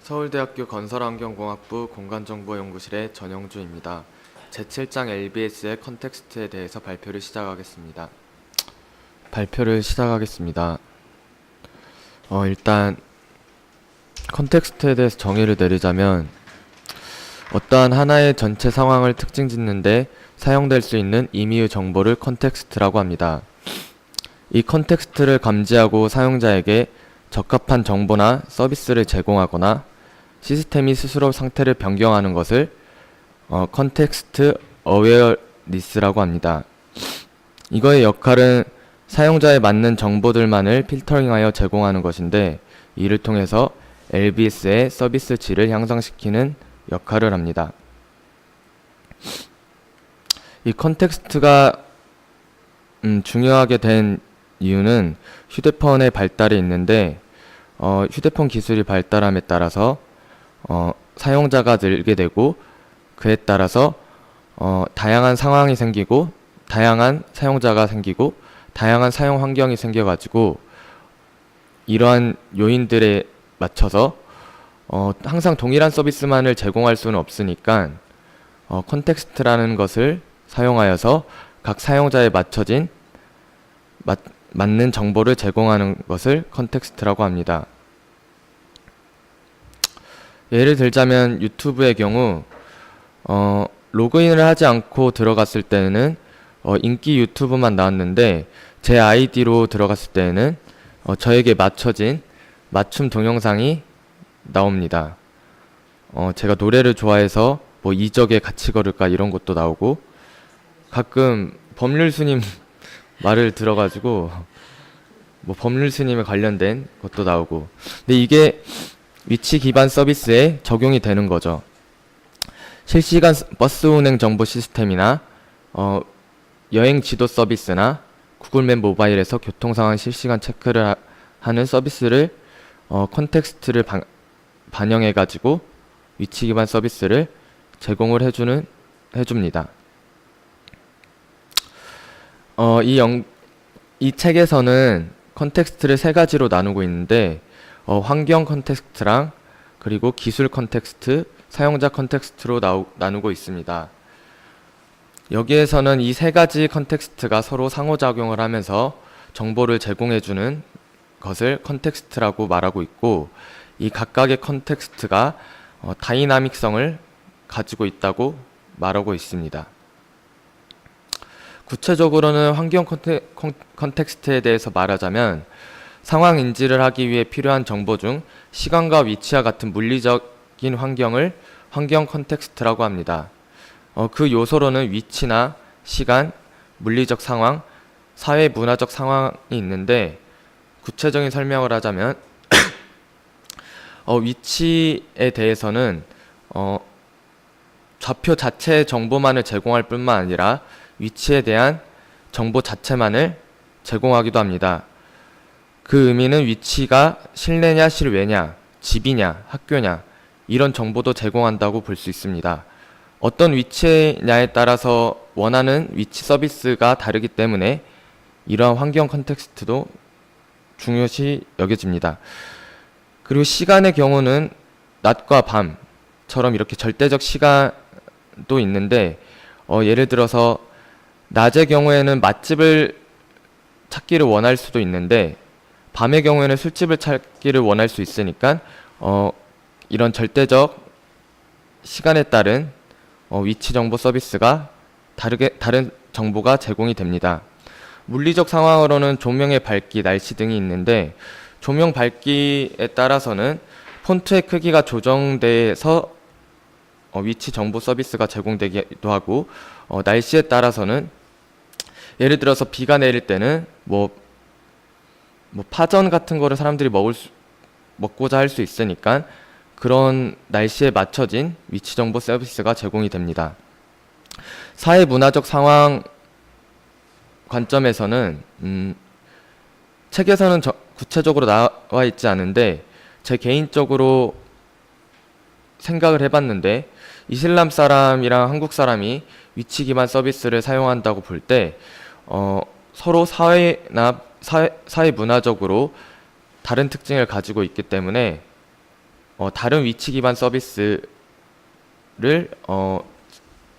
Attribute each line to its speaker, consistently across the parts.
Speaker 1: 서울대학교 건설환경공학부 공간정보연구실의 전영주입니다. 제7장 LBS의 컨텍스트에 대해서 발표를 시작하겠습니다. 일단 컨텍스트에 대해서 정의를 내리자면 어떠한 하나의 전체 상황을 특징 짓는데 사용될 수 있는 임의의 정보를 컨텍스트라고 합니다. 이 컨텍스트를 감지하고 사용자에게 적합한 정보나 서비스를 제공하거나 시스템이 스스로 상태를 변경하는 것을 컨텍스트 어웨어니스라고 합니다. 이거의 역할은 사용자에 맞는 정보들만을 필터링하여 제공하는 것인데, 이를 통해서 LBS의 서비스 질을 향상시키는 역할을 합니다. 이 컨텍스트가 중요하게 된 이유는 휴대폰의 발달이 있는데, 휴대폰 기술이 발달함에 따라서 사용자가 늘게 되고, 그에 따라서 다양한 상황이 생기고, 다양한 사용자가 생기고, 다양한 사용 환경이 생겨가지고, 이러한 요인들에 맞춰서 항상 동일한 서비스만을 제공할 수는 없으니까 컨텍스트라는 것을 사용하여서 각 사용자에 맞춰진 맞는 정보를 제공하는 것을 컨텍스트라고 합니다. 예를 들자면 유튜브의 경우 로그인을 하지 않고 들어갔을 때는 인기 유튜브만 나왔는데, 제 아이디로 들어갔을 때는 저에게 맞춰진 맞춤 동영상이 나옵니다. 제가 노래를 좋아해서 뭐 이적에 같이 걸을까 이런 것도 나오고, 가끔 법률스님 말을 들어가지고 뭐 법률스님에 관련된 것도 나오고, 근데 이게 위치 기반 서비스에 적용이 되는 거죠. 실시간 버스 운행 정보 시스템이나 여행 지도 서비스나 구글맵 모바일에서 교통 상황 실시간 체크를 하는 서비스를 컨텍스트를 반영해 가지고 위치 기반 서비스를 제공을 해줍니다. 이 책에서는 컨텍스트를 세 가지로 나누고 있는데, 환경 컨텍스트랑 그리고 기술 컨텍스트, 사용자 컨텍스트로 나누고 있습니다. 여기에서는 이 세 가지 컨텍스트가 서로 상호작용을 하면서 정보를 제공해주는 것을 컨텍스트라고 말하고 있고, 이 각각의 컨텍스트가 다이나믹성을 가지고 있다고 말하고 있습니다. 구체적으로는 환경 컨텍스트에 대해서 말하자면, 상황 인지를 하기 위해 필요한 정보 중 시간과 위치와 같은 물리적인 환경을 환경 컨텍스트라고 합니다. 그 요소로는 위치나 시간, 물리적 상황, 사회 문화적 상황이 있는데, 구체적인 설명을 하자면 위치에 대해서는 좌표 자체의 정보만을 제공할 뿐만 아니라 위치에 대한 정보 자체만을 제공하기도 합니다. 그 의미는 위치가 실내냐 실외냐, 집이냐 학교냐 이런 정보도 제공한다고 볼 수 있습니다. 어떤 위치냐에 따라서 원하는 위치 서비스가 다르기 때문에 이러한 환경 컨텍스트도 중요시 여겨집니다. 그리고 시간의 경우는 낮과 밤처럼 이렇게 절대적 시간도 있는데, 예를 들어서 낮의 경우에는 맛집을 찾기를 원할 수도 있는데, 밤의 경우에는 술집을 찾기를 원할 수 있으니까 이런 절대적 시간에 따른 위치 정보 서비스가 다른 정보가 제공이 됩니다. 물리적 상황으로는 조명의 밝기, 날씨 등이 있는데, 조명 밝기에 따라서는 폰트의 크기가 조정돼서 위치 정보 서비스가 제공되기도 하고, 날씨에 따라서는 예를 들어서 비가 내릴 때는 뭐 파전 같은 거를 사람들이 먹고자 할 수 있으니까 그런 날씨에 맞춰진 위치 정보 서비스가 제공이 됩니다. 사회 문화적 상황 관점에서는 책에서는 구체적으로 나와 있지 않은데, 제 개인적으로 생각을 해봤는데, 이슬람 사람이랑 한국 사람이 위치 기반 서비스를 사용한다고 볼 때 서로 사회 문화적으로 다른 특징을 가지고 있기 때문에 다른 위치 기반 서비스를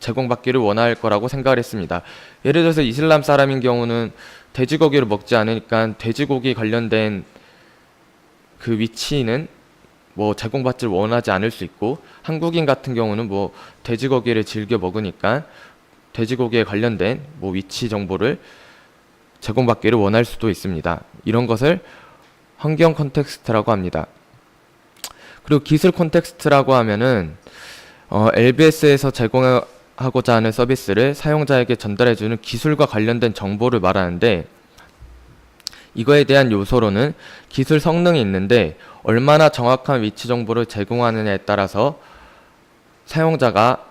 Speaker 1: 제공받기를 원할 거라고 생각을 했습니다. 예를 들어서 이슬람 사람인 경우는 돼지고기를 먹지 않으니까 돼지고기 관련된 그 위치는 뭐 제공받지를 원하지 않을 수 있고, 한국인 같은 경우는 뭐 돼지고기를 즐겨 먹으니까 돼지고기에 관련된 뭐 위치 정보를 제공받기를 원할 수도 있습니다. 이런 것을 환경 컨텍스트라고 합니다. 그리고 기술 컨텍스트라고 하면은 LBS에서 제공하고자 하는 서비스를 사용자에게 전달해주는 기술과 관련된 정보를 말하는데, 이거에 대한 요소로는 기술 성능이 있는데 얼마나 정확한 위치 정보를 제공하느냐에 따라서 사용자가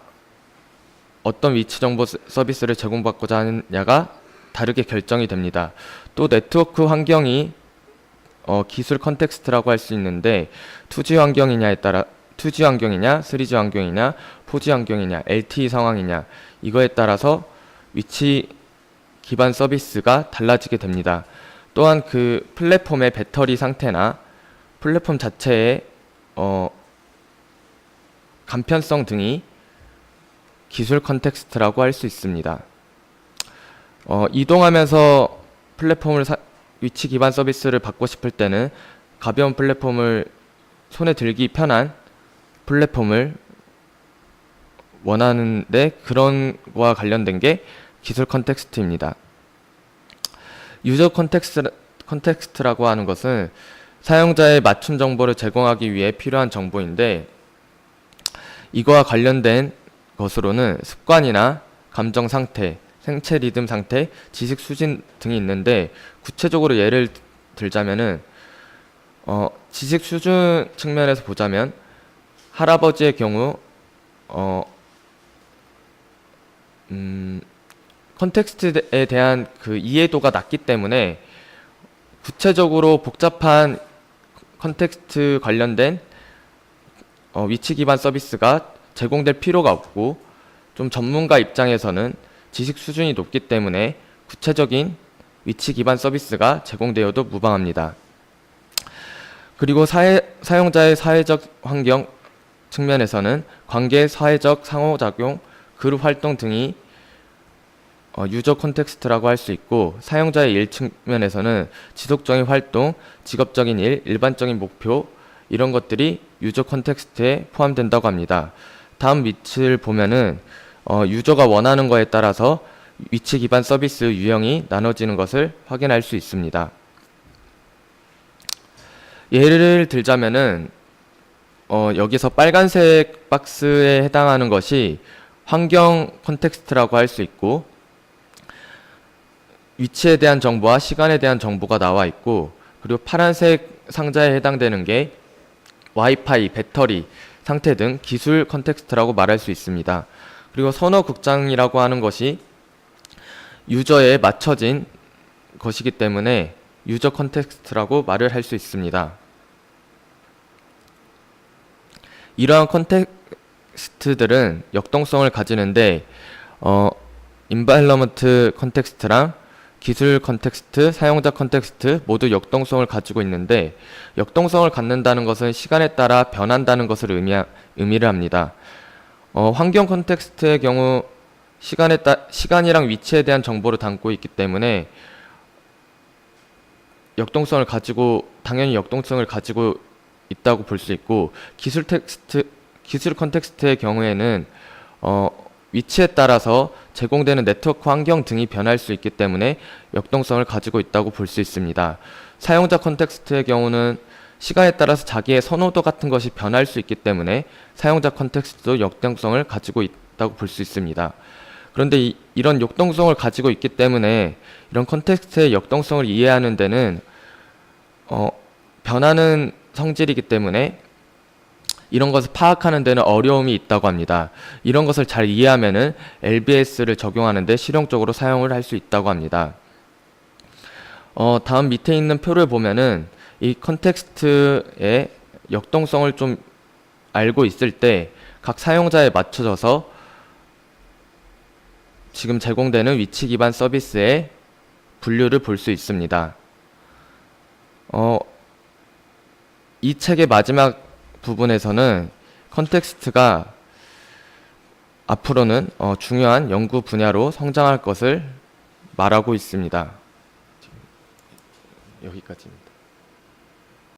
Speaker 1: 어떤 위치 정보 서비스를 제공받고자 하느냐가 다르게 결정이 됩니다. 또 네트워크 환경이 기술 컨텍스트라고 할 수 있는데, 2G 환경이냐에 따라 2G 환경이냐, 3G 환경이냐, 4G 환경이냐, LTE 상황이냐, 이거에 따라서 위치 기반 서비스가 달라지게 됩니다. 또한 그 플랫폼의 배터리 상태나 플랫폼 자체의 간편성 등이 기술 컨텍스트라고 할 수 있습니다. 이동하면서 플랫폼을 위치 기반 서비스를 받고 싶을 때는 가벼운 플랫폼을 손에 들기 편한 플랫폼을 원하는데, 그런 거와 관련된 게 기술 컨텍스트입니다. 유저 컨텍스트라고 하는 것은 사용자의 맞춤 정보를 제공하기 위해 필요한 정보인데, 이거와 관련된 것으로는 습관이나 감정 상태, 생체 리듬 상태, 지식 수준 등이 있는데, 구체적으로 예를 들자면은 지식 수준 측면에서 보자면 할아버지의 경우 컨텍스트에 대한 그 이해도가 낮기 때문에 구체적으로 복잡한 컨텍스트 관련된 위치 기반 서비스가 제공될 필요가 없고, 좀 전문가 입장에서는 지식 수준이 높기 때문에 구체적인 위치 기반 서비스가 제공되어도 무방합니다. 그리고 사용자의 사회적 환경 측면에서는 관계, 사회적 상호작용, 그룹 활동 등이 유저 컨텍스트라고 할 수 있고, 사용자의 일 측면에서는 지속적인 활동, 직업적인 일, 일반적인 목표, 이런 것들이 유저 컨텍스트에 포함된다고 합니다. 다음 위치를 보면은 유저가 원하는 거에 따라서 위치 기반 서비스 유형이 나눠지는 것을 확인할 수 있습니다. 예를 들자면은 여기서 빨간색 박스에 해당하는 것이 환경 컨텍스트라고 할 수 있고, 위치에 대한 정보와 시간에 대한 정보가 나와 있고, 그리고 파란색 상자에 해당되는 게 와이파이, 배터리 상태 등 기술 컨텍스트라고 말할 수 있습니다. 그리고 선호 극장이라고 하는 것이 유저에 맞춰진 것이기 때문에 유저 컨텍스트라고 말을 할 수 있습니다. 이러한 컨텍스트들은 역동성을 가지는데 인바이러먼트 컨텍스트랑 기술 컨텍스트, 사용자 컨텍스트 모두 역동성을 가지고 있는데, 역동성을 갖는다는 것은 시간에 따라 변한다는 것을 의미를 합니다. 환경 컨텍스트의 경우 시간이랑 위치에 대한 정보를 담고 있기 때문에 당연히 역동성을 가지고 있다고 볼 수 있고, 기술 컨텍스트의 경우에는 위치에 따라서 제공되는 네트워크 환경 등이 변할 수 있기 때문에 역동성을 가지고 있다고 볼 수 있습니다. 사용자 컨텍스트의 경우는 시간에 따라서 자기의 선호도 같은 것이 변할 수 있기 때문에 사용자 컨텍스트도 역동성을 가지고 있다고 볼 수 있습니다. 그런데 이런 역동성을 가지고 있기 때문에 이런 컨텍스트의 역동성을 이해하는 데는 변하는 성질이기 때문에 이런 것을 파악하는 데는 어려움이 있다고 합니다. 이런 것을 잘 이해하면은 LBS를 적용하는 데 실용적으로 사용을 할 수 있다고 합니다. 다음 밑에 있는 표를 보면은 이 컨텍스트의 역동성을 좀 알고 있을 때 각 사용자에 맞춰져서 지금 제공되는 위치 기반 서비스의 분류를 볼 수 있습니다. 이 책의 마지막 부분에서는 컨텍스트가 앞으로는 중요한 연구 분야로 성장할 것을 말하고 있습니다. 여기까지입니다.